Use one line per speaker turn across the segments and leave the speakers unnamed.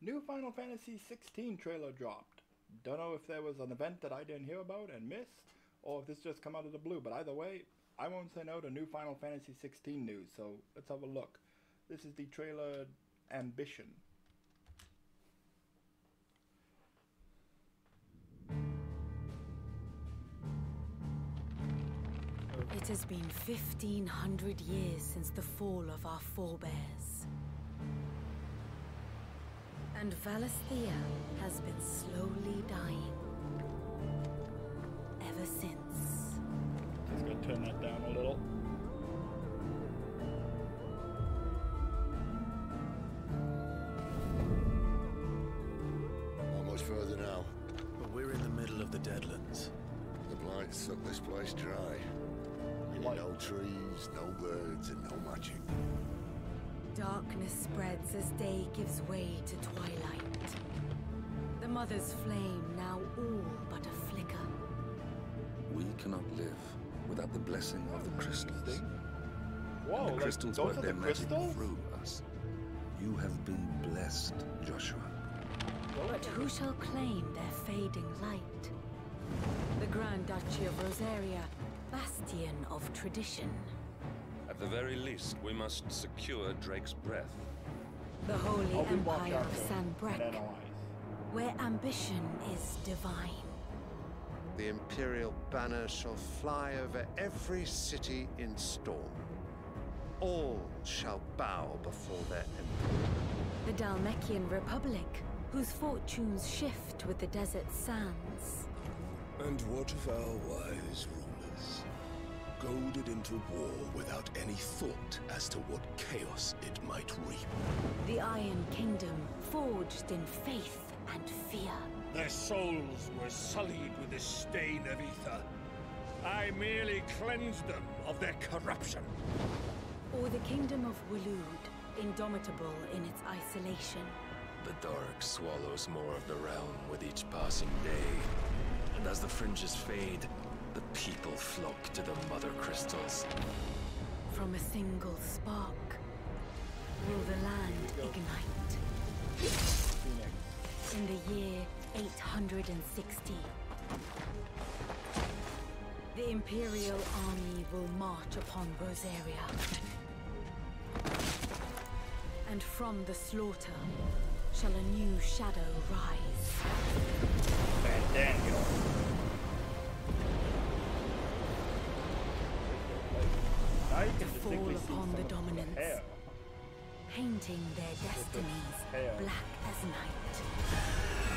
New Final Fantasy 16 trailer dropped. Don't know if there was an event that I didn't hear about and missed, or if this just come out of the blue, but either way, I won't say no to new Final Fantasy 16 news, so let's have a look. This is the trailer Ambition.
It has been 1,500 years since the fall of our forebears. And Valisthea has been slowly dying. Ever since.
Just gonna turn that down a little.
Almost further now.
But we're in the middle of the Deadlands.
The blight sucked this place dry. No trees, no birds, and no magic.
Darkness spreads as day gives way to twilight. The Mother's flame now all but a flicker.
We cannot live without the blessing of the crystals.
Whoa,
And the crystals work their magic
crystals?
through us. You have been blessed, Joshua.
But who shall claim their fading light? The Grand Duchy of Rosaria, bastion of tradition.
At the very least, we must secure Drake's breath.
The Holy
Obi-Wan
Empire of
Kenobi
San
and
Brek,
analyze.
where ambition is divine.
The Imperial banner shall fly over every city in storm. All shall bow before their emperor.
The Dalmekian Republic, whose fortunes shift with the desert sands.
And what of our wise rulers? Goaded into war without any thought as to what chaos it might reap.
The Iron Kingdom, forged in faith and fear.
Their souls were sullied with the stain of ether. I merely cleansed them of their corruption.
Or the Kingdom of Waloed, indomitable in its isolation.
The dark swallows more of the realm with each passing day. And as the fringes fade, the people flock to the mother crystals.
From a single spark, will the land ignite? In the year 860, the Imperial army will march upon Rosaria. And from the slaughter shall a new shadow rise.
And Daniel. Now you
To
can
fall
distinctly see
upon
some
the
of
dominance.
hair.
Painting their destinies
hair.
black as night.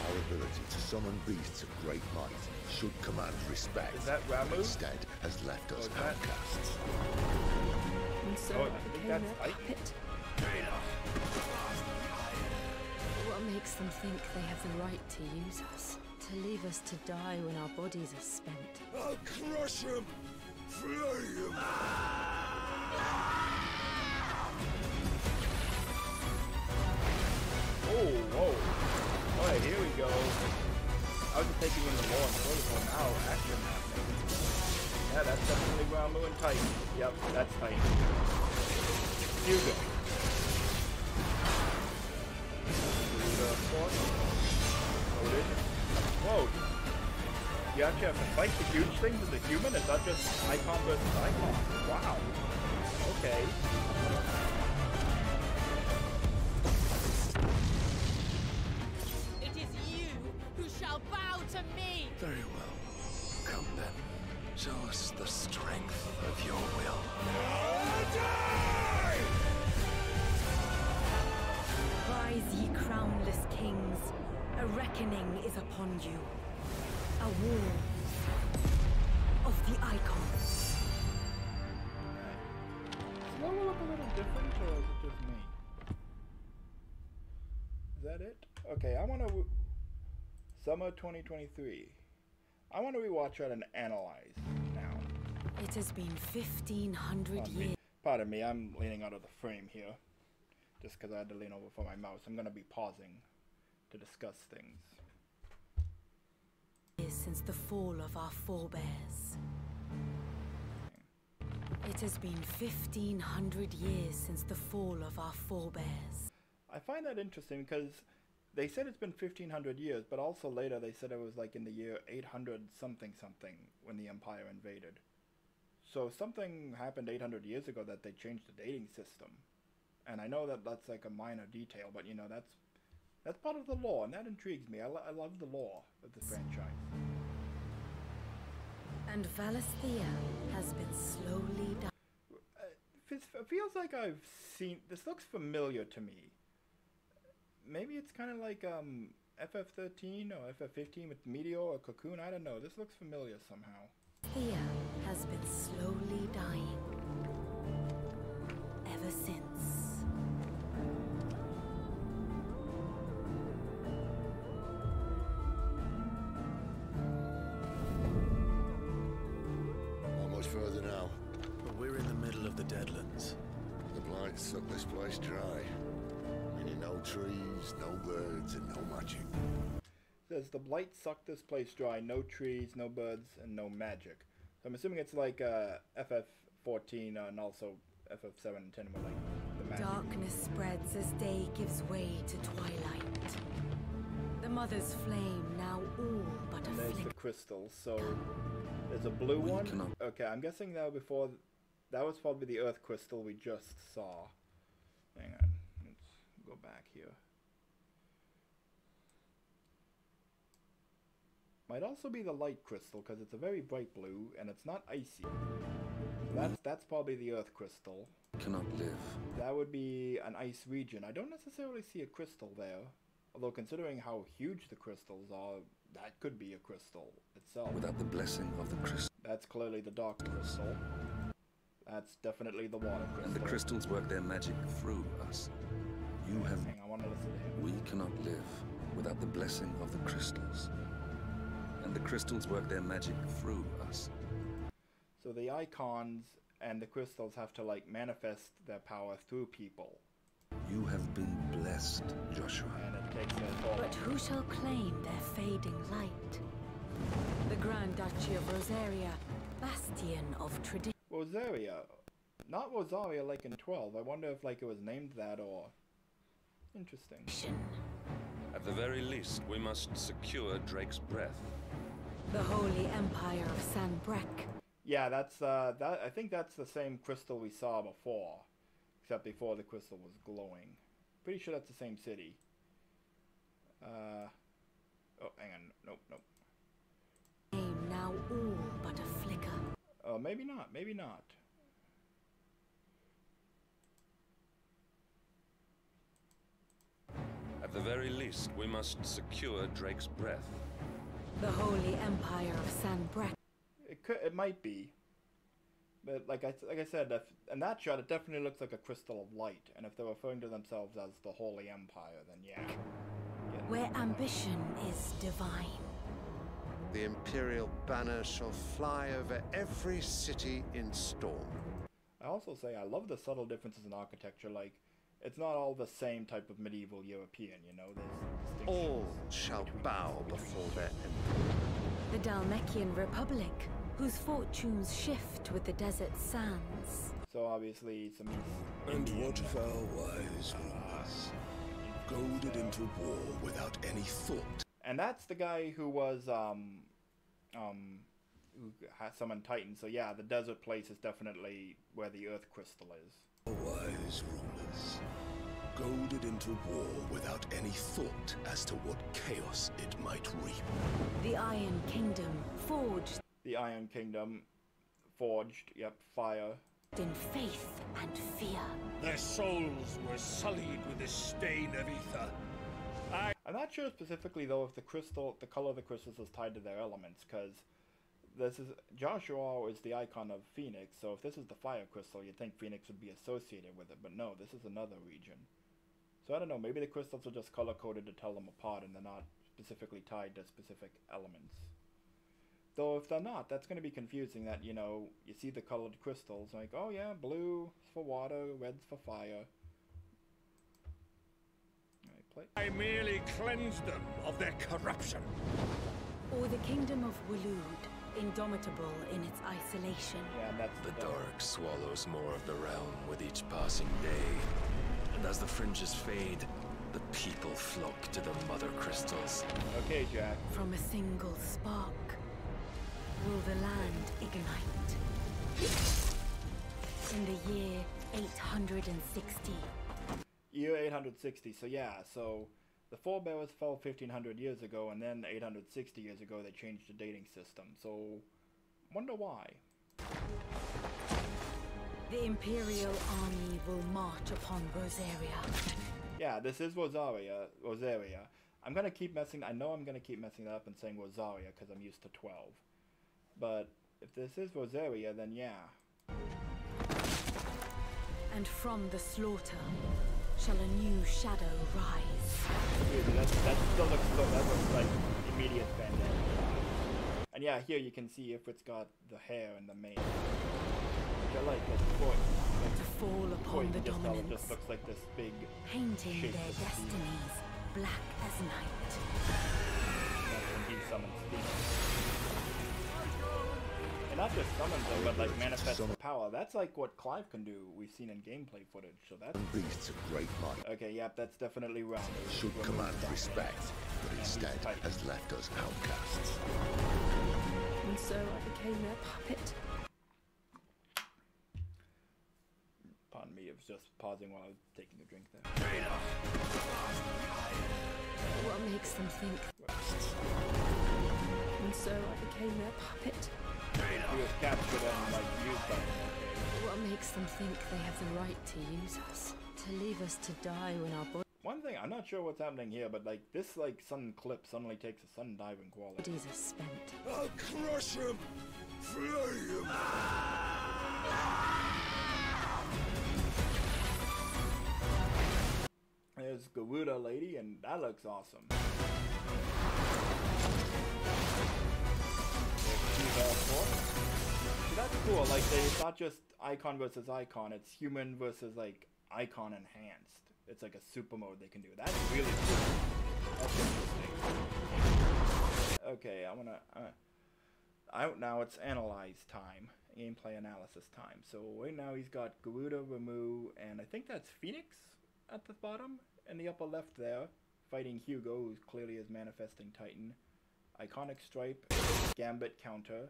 Our ability to summon beasts of great might should command respect.
Is that Ramu?
Instead, has left us
Or is that-
outcasts.
And so
Oh,
I
I think
became
that's
their
Ike.
puppet. What makes them think they have the right to use us? To leave us to die when our bodies are spent?
I'll crush him! Flay him!
Oh, whoa. Alright, here we go. I was just taking in the lore and protocol now. Action happening. Yeah, that's definitely Ramu and Titan. Yep, that's Titan. Hugo. Whoa. You actually have to fight the huge things as a human? It's not just icon versus icon. Wow. Okay.
It is you who shall bow to me!
Very well. Come then. Show us the strength of your will.
Rise, ye crownless kings. A reckoning is upon you. A war of the icons.
Does Lola look a little different, or is it just me? Is that it? Okay, I want to... Summer 2023. I want to rewatch it and analyze now.
It has been 1,500 years.
Pardon me, I'm leaning out of the frame here. Just because I had to lean over for my mouse. I'm going to be pausing to discuss things.
Since the fall of our forebears. It has been 1,500 years since the fall of our forebears.
I find that interesting because they said it's been 1,500 years, but also later they said it was like in the year 800 something something when the Empire invaded. So something happened 800 years ago that they changed the dating system. And I know that that's like a minor detail, but you know, that's part of the lore, and that intrigues me. I love the lore of the franchise.
And Valisthea has been slowly dying.
It feels like I've seen... This looks familiar to me. Maybe it's kind of like FF13 or FF15 with Meteor or Cocoon. I don't know. This looks familiar somehow.
Thea has been slowly dying. Ever since.
Not much further now.
But we're in the middle of the Deadlands.
The blight sucked this place dry. Meaning no trees, no birds, and no magic.
Says the blight sucked this place dry. No trees, no birds, and no magic. So I'm assuming it's like FF14 and also FF7 and 10 with like the magic.
Darkness spreads as day gives way to twilight. The mother's flame now all but
and
a
there's
flicker.
the crystals. So there's a blue one.
Cannot.
Okay, I'm guessing that before that was probably the earth crystal we just saw. Hang on, let's go back here. Might also be the light crystal because it's a very bright blue and it's not icy. That's probably the earth crystal.
Cannot live.
That would be an ice region. I don't necessarily see a crystal there. Although considering how huge the crystals are, that could be a crystal itself.
Without the blessing of the crystal.
That's clearly the dark crystal. That's definitely the water crystal.
And the crystals work their magic through us. You have...
Hang on, I want to listen to him.
We cannot live without the blessing of the crystals. And the crystals work their magic through us.
So the icons and the crystals have to like manifest their power through people.
You have been blessed, Joshua.
And it takes their toll.
But who shall claim their fading light? The Grand Duchy of Rosaria, bastion of tradition.
Rosaria. Not Rosaria like in 12. I wonder if like it was named that or... Interesting.
At the very least, we must secure Drake's breath.
The Holy Empire of San Brec.
Yeah, that's I think that's the same crystal we saw before. Except before the crystal was glowing. Pretty sure that's the same city. Oh, hang on. Nope.
Name now all but a flicker.
Oh, maybe not. Maybe not.
At the very least, we must secure Drake's breath.
The Holy Empire of San Brec.
It might be. But like I said, in that shot, it definitely looks like a crystal of light. And if they're referring to themselves as the Holy Empire, then yeah.
Where ambition is divine.
The Imperial banner shall fly over every city in storm.
I also say I love the subtle differences in architecture. Like, it's not all the same type of medieval European, you know? There's
All shall bow before their emperor.
The Dalmekian Republic, whose fortunes shift with the desert sands.
So obviously some...
And what of our wise rulers? Goaded into war without any thought.
And that's the guy who was, who has summoned Titan. So yeah, the desert place is definitely where the earth crystal is.
Our wise rulers. Goaded into war without any thought as to what chaos it might reap.
The Iron Kingdom forged.
The Iron Kingdom forged, yep, fire.
In faith and fear.
Their souls were sullied with the stain of ether.
I'm not sure specifically though if the crystal, the color of the crystals is tied to their elements, because this is Joshua is the icon of Phoenix. So if this is the fire crystal, you'd think Phoenix would be associated with it, but no, this is another region. So I don't know. Maybe the crystals are just color coded to tell them apart, and they're not specifically tied to specific elements. Though if they're not, that's going to be confusing. That you know you see the colored crystals, like oh yeah, blue for water, red's for fire.
I merely cleansed them of their corruption.
Or the Kingdom of Waloed, indomitable in its isolation.
Yeah, and that's
the dark swallows more of the realm with each passing day. And as the fringes fade, the people flock to the mother crystals.
Okay, Jack.
From a single spark, will the land ignite? In the year 860.
Year 860, so yeah, so the forebearers fell 1500 years ago, and then 860 years ago they changed the dating system, so wonder why.
The Imperial army will march upon Rosaria.
Yeah, this is Rosaria. I'm gonna keep messing, I know I'm gonna keep messing that up and saying Rosaria because I'm used to 12. But if this is Rosaria, then yeah.
And from the slaughter shall a new shadow rise.
Dude, that still looks good. That looks like immediate bandana. And yeah, here you can see if it's got the hair and the mane. Which I like as voice.
To fall upon the dominance.
It just looks like this big
painting their destinies black as night.
That's when he summons demons. And not just summons them, but like manifests the power. That's like what Clive can do. We've seen in gameplay footage, so that's...
Beasts of great might.
Okay, yep, that's definitely wrong.
Should command respect, but instead has left us outcasts.
And so I became their puppet.
Pardon me, it was just pausing while I was taking a drink there.
What makes them think? And so I became their puppet.
He was captured and like used by them.
What makes them think they have the right to use us? To leave us to die when our
One thing, I'm not sure what's happening here, but like this like sudden clip suddenly takes a sudden diving quality.
bodies are spent.
I'll crush him! Flay him!
There's Garuda lady, and that looks awesome. See, that's cool. Like, it's not just icon versus icon. It's human versus like icon enhanced. It's like a super mode they can do. That's really cool. That's interesting. Okay, I wanna. Out now. It's analyze time. Gameplay analysis time. So right now he's got Garuda, Ramu, and I think that's Phoenix at the bottom in the upper left there, fighting Hugo, who's clearly his manifesting Titan. Iconic Stripe, Gambit counter,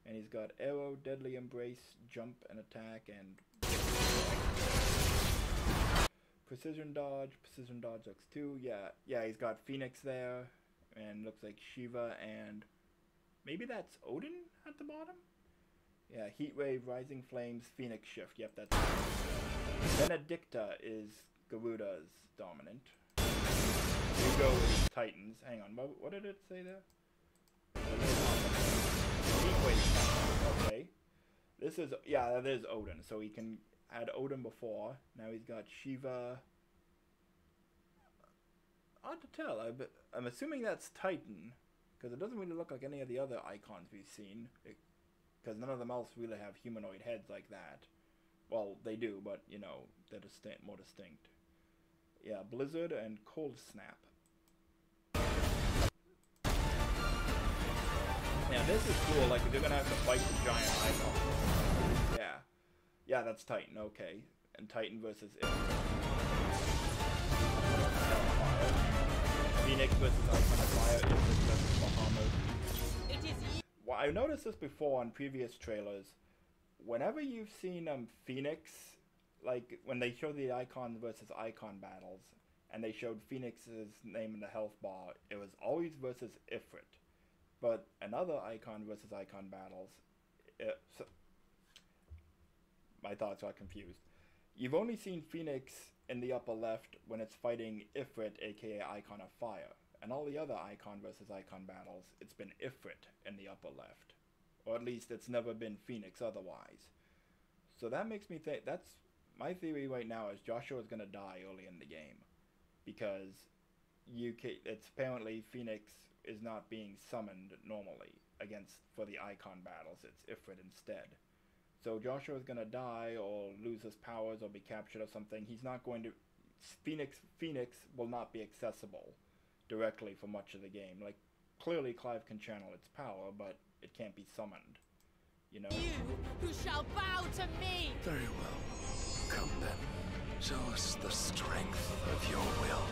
and he's got Arrow, Deadly Embrace, Jump and Attack, and Precision Dodge. Precision Dodge looks too. Yeah, he's got Phoenix there, and looks like Shiva, and maybe that's Odin at the bottom? Yeah, Heat Wave, Rising Flames, Phoenix Shift. Yep, that's it. Benedicta is Garuda's dominant. Hugo is Titans. Hang on, what did it say there? Heat Wave. Okay. This is, yeah, that is Odin. So he can had Odin before. Now he's got Shiva. Hard to tell. I'm assuming that's Titan, because it doesn't really look like any of the other icons we've seen. Because none of them else really have humanoid heads like that. Well, they do, but, you know, they're more distinct. Yeah, Blizzard and Cold Snap. Yeah, this is cool. Like, if you're gonna have to fight the giant icon. Yeah. Yeah, that's Titan, okay. And Titan versus Phoenix versus Icon of Fire, Ifrit versus Bahamut. Well, I noticed this before on previous trailers. Whenever you've seen Phoenix, like when they show the icon versus icon battles, and they showed Phoenix's name in the health bar, it was always versus Ifrit. But another icon versus icon battles, my thoughts got confused. You've only seen Phoenix in the upper left when it's fighting Ifrit, aka Icon of Fire. And all the other icon versus icon battles, it's been Ifrit in the upper left. Or at least it's never been Phoenix otherwise. So that makes me think, that's my theory right now is Joshua's going to die early in the game. Because it's apparently Phoenix is not being summoned normally for the icon battles. It's Ifrit instead. So Joshua's going to die or lose his powers or be captured or something. He's not going to... Phoenix will not be accessible directly for much of the game. Like, clearly Clive can channel its power, but it can't be summoned. You know?
You who shall bow to me!
Very well. Come then. Show us the strength of your will.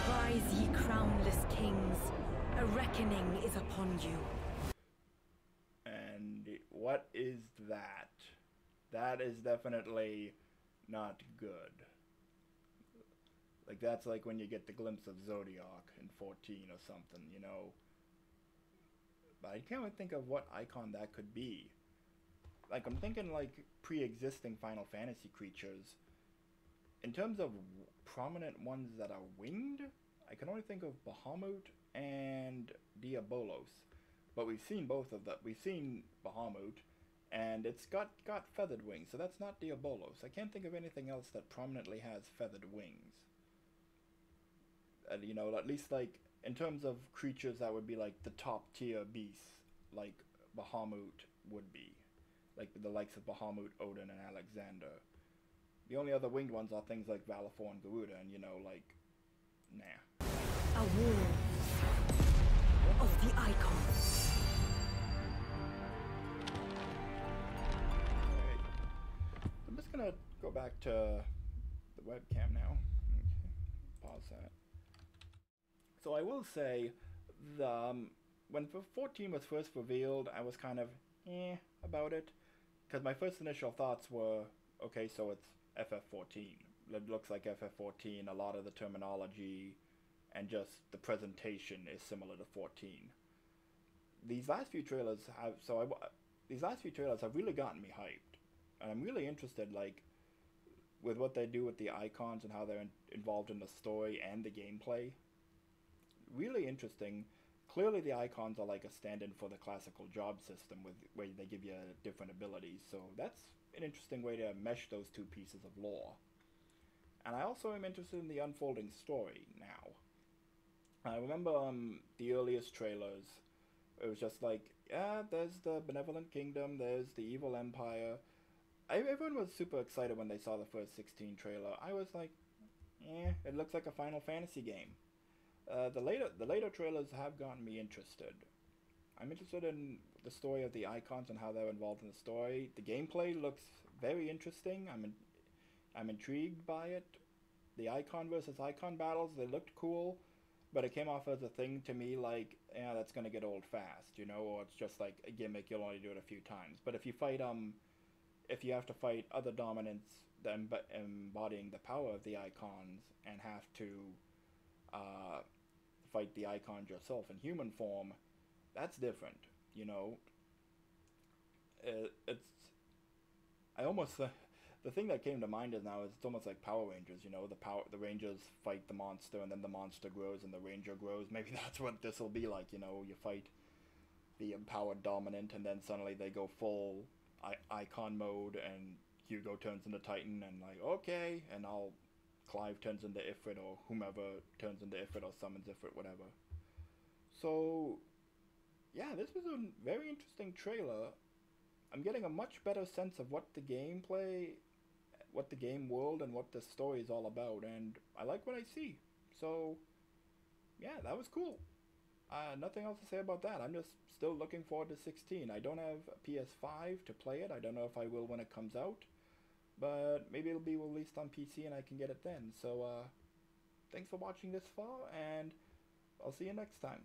Rise, ye crownless kings. A reckoning is upon you.
And what is that? That is definitely not good. Like, that's like when you get the glimpse of Zodiac in 14 or something, you know? But I can't really think of what icon that could be. Like, I'm thinking, like, pre-existing Final Fantasy creatures. In terms of prominent ones that are winged, I can only think of Bahamut and Diabolos. But we've seen both of them. We've seen Bahamut, and it's got feathered wings, so that's not Diabolos. I can't think of anything else that prominently has feathered wings. And, you know, at least, like, in terms of creatures that would be, like, the top tier beasts, like Bahamut would be. Like, the likes of Bahamut, Odin, and Alexander. The only other winged ones are things like Valifor and Garuda, and, you know, like, nah.
A war of the icons.
Alright. I'm just gonna go back to the webcam now. Okay. Pause that. So I will say, when 14 was first revealed, I was kind of about it. Because my first initial thoughts were, okay, so it's FF14. It looks like FF14, a lot of the terminology and just the presentation is similar to 14. These last few trailers have really gotten me hyped. And I'm really interested, like, with what they do with the icons and how they're involved in the story and the gameplay. Really interesting. Clearly the icons are like a stand-in for the classical job system where they give you different abilities, so that's an interesting way to mesh those two pieces of lore. And I also am interested in the unfolding story now. I remember the earliest trailers, it was just like, yeah, there's the Benevolent Kingdom, there's the Evil Empire. Everyone was super excited when they saw the first 16 trailer. I was like, it looks like a Final Fantasy game. The later trailers have gotten me interested. I'm interested in the story of the icons and how they're involved in the story. The gameplay looks very interesting. I'm intrigued by it. The icon versus icon battles, they looked cool, but it came off as a thing to me like, yeah, that's gonna get old fast, you know, or it's just like a gimmick, you'll only do it a few times. But if you fight, if you have to fight other dominants embodying the power of the icons and have to fight the icons yourself in human form, that's different, you know. The thing that came to mind is now it's almost like Power Rangers, you know. The Rangers fight the monster and then the monster grows and the Ranger grows. Maybe that's what this will be like, you know. You fight the empowered dominant and then suddenly they go full icon mode and Hugo turns into Titan and like, okay, and Clive turns into Ifrit, or whomever turns into Ifrit or summons Ifrit, whatever. So, yeah, this was a very interesting trailer. I'm getting a much better sense of what the gameplay, what the game world, and what the story is all about, and I like what I see. So, yeah, that was cool. Nothing else to say about that. I'm just still looking forward to 16. I don't have a PS5 to play it. I don't know if I will when it comes out. But maybe it'll be released on PC and I can get it then. So, thanks for watching this far, and I'll see you next time.